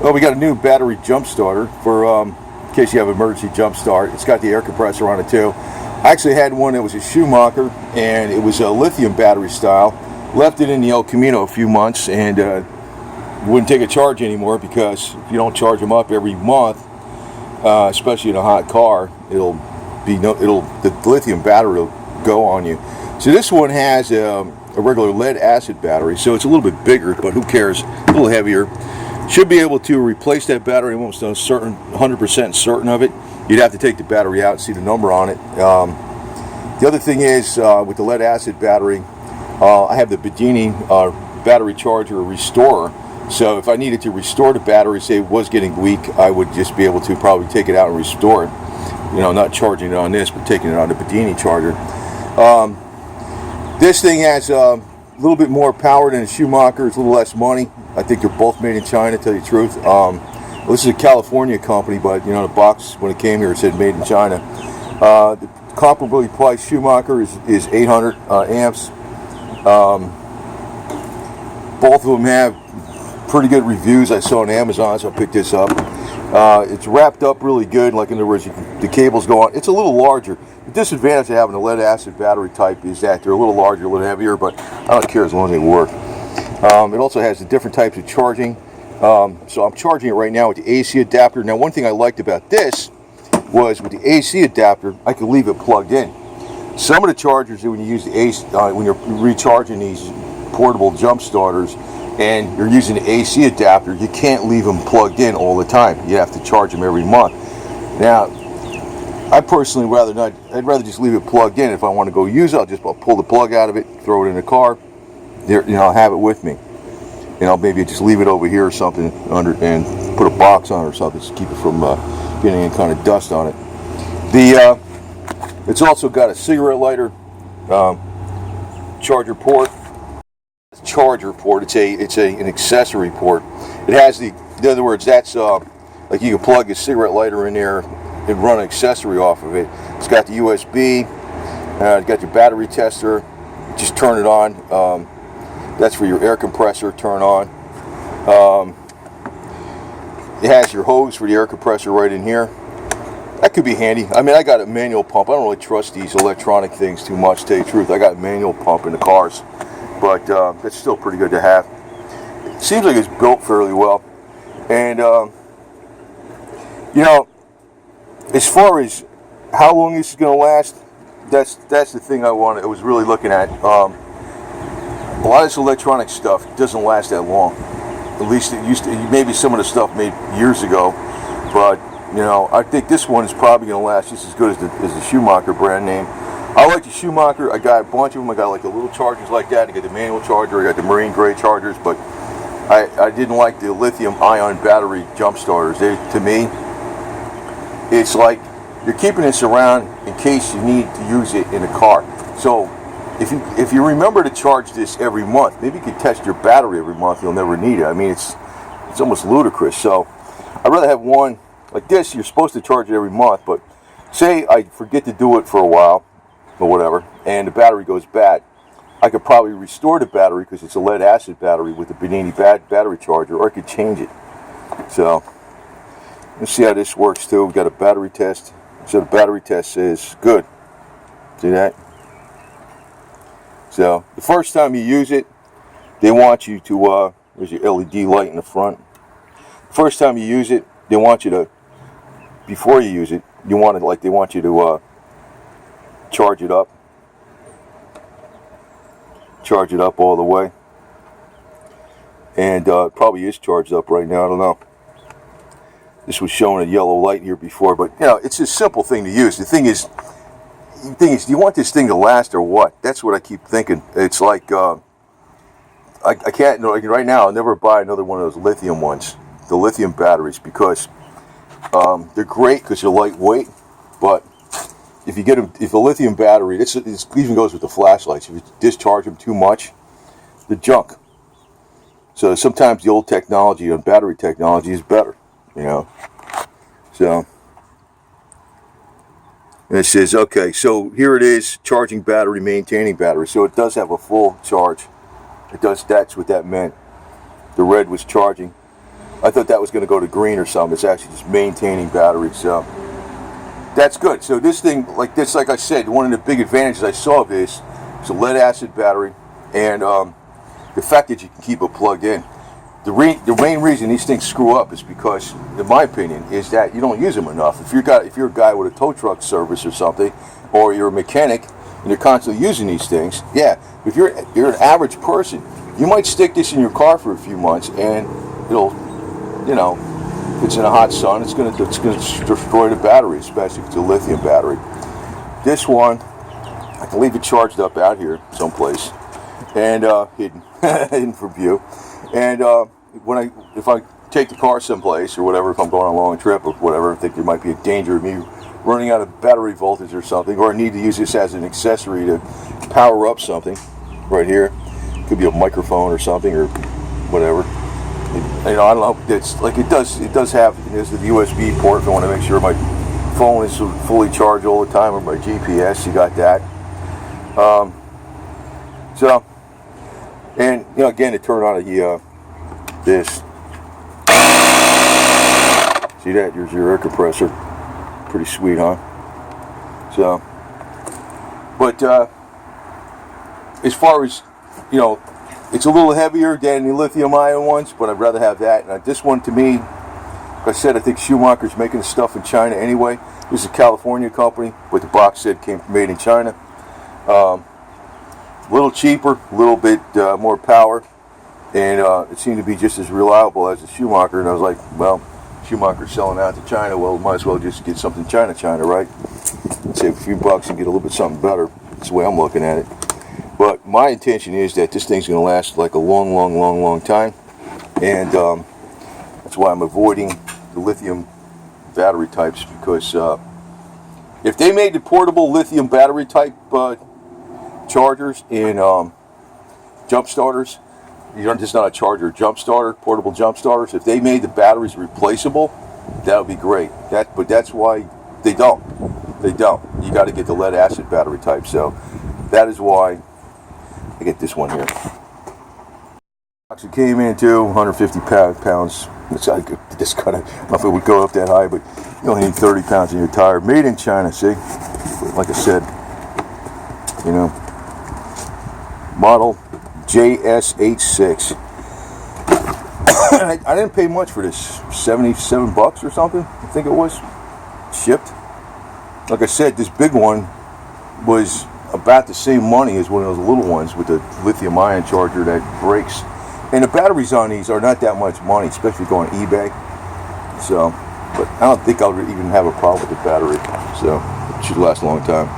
Well, we got a new battery jump starter for in case you have emergency jump start. It's got the air compressor on it too. I actually had one that was a Schumacher, and it was a lithium battery style. Left it in the El Camino a few months, and wouldn't take a charge anymore because if you don't charge them up every month, especially in a hot car, the lithium battery will go on you. So this one has a regular lead acid battery, so it's a little bit bigger, but who cares? A little heavier. Should be able to replace that battery. I'm almost 100% certain of it. You'd have to take the battery out and see the number on it. The other thing is with the lead acid battery, I have the Bitchute battery charger restorer. So if I needed to restore the battery, say it was getting weak, I would just be able to probably take it out and restore it. You know, not charging it on this, but taking it on the Bitchute charger. This thing has a little bit more power than a Schumacher. It's a little less money. I think they're both made in China, to tell you the truth. Well, this is a California company, but you know the box when it came here it said made in China. The comparably priced Schumacher is 800 amps. Both of them have pretty good reviews. I saw on Amazon, so I picked this up. It's wrapped up really good. Like in other words, the cables go on. It's a little larger. The disadvantage of having a lead acid battery type is that they're a little larger, a little heavier, but I don't care as long as they work. It also has the different types of charging. So I'm charging it right now with the AC adapter. Now, one thing I liked about this was with the AC adapter, I could leave it plugged in. Some of the chargers, when you use the AC, when you're recharging these portable jump starters, and you're using the AC adapter, you can't leave them plugged in all the time. You have to charge them every month. Now, I personally I'd rather just leave it plugged in. If I want to go use it, I'll pull the plug out of it, throw it in the car. There, you know, I'll have it with me. You know, maybe just leave it over here or something under and put a box on it or something to keep it from getting any kind of dust on it. It's also got a cigarette lighter charger port. Charger port. It's an accessory port. It has in other words, that's like you can plug a cigarette lighter in there and run an accessory off of it. It's got the USB. It's got your battery tester. Just turn it on. That's for your air compressor. Turn on. It has your hose for the air compressor right in here. That could be handy. I mean, I got a manual pump. I don't really trust these electronic things too much, to tell you the truth. I got a manual pump in the cars, but it's still pretty good to have. It seems like it's built fairly well. And, you know, as far as how long this is going to last, that's the thing I was really looking at. A lot of this electronic stuff doesn't last that long. At least it used to. Maybe some of the stuff made years ago, but you know, I think this one is probably going to last just as good as the Schumacher brand name. I like the Schumacher. I got a bunch of them. I got like the little chargers like that. I got the manual charger. I got the marine grade chargers, but I didn't like the lithium ion battery jump starters. To me, it's like you're keeping this around in case you need to use it in a car. So if you remember to charge this every month, maybe you could test your battery every month. You'll never need it. I mean, it's almost ludicrous. So I'd rather have one like this. You're supposed to charge it every month, but say I forget to do it for a while or whatever, and the battery goes bad. I could probably restore the battery because it's a lead acid battery with the Bitchute battery charger, or I could change it. So let's see how this works too. We've got a battery test. So the battery test says good. See that? So the first time you use it, they want you to, there's your LED light in the front. First time you use it, they want you to, before you use it, they want you to charge it up. Charge it up all the way. And it probably is charged up right now, I don't know. This was showing a yellow light here before, but you know, it's a simple thing to use. The thing is, do you want this thing to last or what? That's what I keep thinking. It's like, I can't, like right now, I'll never buy another one of those lithium ones, the lithium batteries, because they're great because they're lightweight, but if you get them, if a lithium battery, this even goes with the flashlights, if you discharge them too much, they're junk. So sometimes the old technology on battery technology is better, you know. So, and it says, okay, so here it is, charging battery, maintaining battery. So it does have a full charge. It does, that's what that meant. The red was charging. I thought that was going to go to green or something. It's actually just maintaining battery, so that's good. So this thing, like I said, one of the big advantages I saw of this is a lead acid battery, and the fact that you can keep it plugged in. The main reason these things screw up is because, in my opinion, is that you don't use them enough. If you're a guy with a tow truck service or something, or you're a mechanic and you're constantly using these things, yeah. If you're an average person, you might stick this in your car for a few months, and it'll, if it's in a hot sun, it's gonna destroy the battery, especially if it's a lithium battery. This one, I can leave it charged up out here someplace, and hidden from view. And if I take the car someplace or whatever, if I'm going on a long trip or whatever, I think there might be a danger of me running out of battery voltage or something, or I need to use this as an accessory to power up something. Right here, could be a microphone or something or whatever. I don't know. It's like it does have. There's the USB port if I want to make sure my phone is fully charged all the time, or my GPS. You got that. So. And again, to turn on this. See that? Here's your air compressor. Pretty sweet, huh? So, but as far as it's a little heavier than the lithium-ion ones, but I'd rather have that. And this one, to me, like I said, I think Schumacher's making the stuff in China anyway. This is a California company, but the box said came made in China. A little cheaper, a little bit more power, and it seemed to be just as reliable as the Schumacher. And I was like, well, Schumacher's selling out to China, well, might as well just get something China, right? Save a few bucks and get a little bit something better. That's the way I'm looking at it. But my intention is that this thing's going to last like a long time, and that's why I'm avoiding the lithium battery types, because if they made the portable lithium battery type chargers in jump starters, just not a charger, jump starter, portable jump starters, if they made the batteries replaceable, that would be great. But that's why they don't. You got to get the lead acid battery type. So that is why I get this one here. It came in too, 150 pounds. This kind of, I don't know if it would go up that high, but you only need 30 pounds in your tire. Made in China, see? Like I said, model JSH6. I didn't pay much for this, 77 bucks or something, I think it was, shipped. Like I said, this big one was about the same money as one of those little ones with the lithium ion charger that breaks. And the batteries on these are not that much money, especially going on eBay. So, but I don't think I'll even have a problem with the battery. So, it should last a long time.